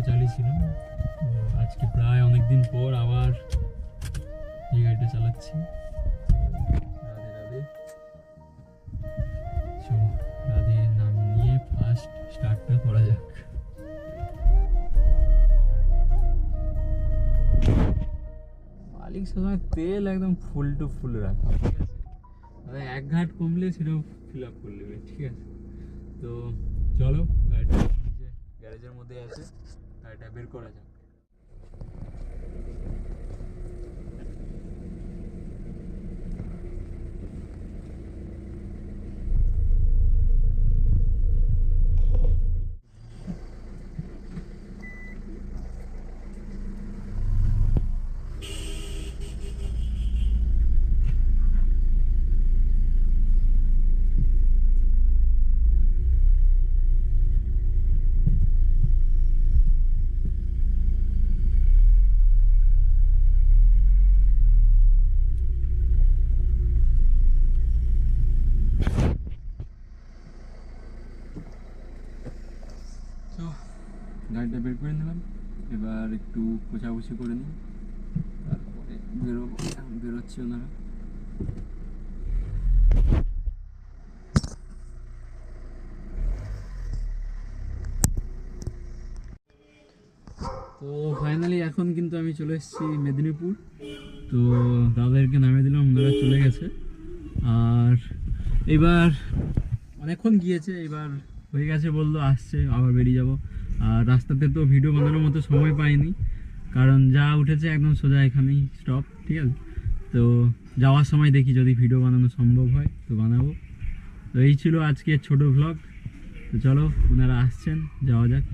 চালিয়েছিলাম। তো আজকে প্রায় অনেক দিন পর আবার এই গাড়িটা চালাচ্ছি। রাধে রাধে। চলো রাধের নাম নিয়ে ফার্স্ট স্টার্টটা করা যাক। মালিক সবসময় তেল একদম ফুল টু ফুল রাখে, ঠিক আছে, মানে এক ঘাট কমলে সেটাও ফিল আপ করে নেবে, ঠিক আছে। তো চলো গাড়িটা যে গ্যারেজের মধ্যে আছে গাড়িটা বের করা যাক। তো গাড়িটা বের করে নিলাম, এবার একটু পোছাপুছি করে নিই, তারপরে বেরোবো। এখন বেরোচ্ছি ওনারা। তো ফাইনালি এখন কিন্তু আমি চলে এসেছি মেদিনীপুর। তো দাদাদেরকে নামিয়ে দিলাম, ওনারা চলে গেছে। আর এবার অনেকক্ষণ গিয়েছে, এবার হয়ে গেছে বললো, আসছে, আবার বেরিয়ে যাব। আর রাস্তাতে তো ভিডিও বানানোর মতো সময় পাইনি, কারণ যা উঠেছে একদম সোজা এখানেই স্টপ, ঠিক আছে। তো যাওয়ার সময় দেখি যদি ভিডিও বানানো সম্ভব হয় তো বানাবো। তো এই ছিল আজকের ছোট ভ্লগ। তো চলো ওনারা আসছেন, যাওয়া যাক।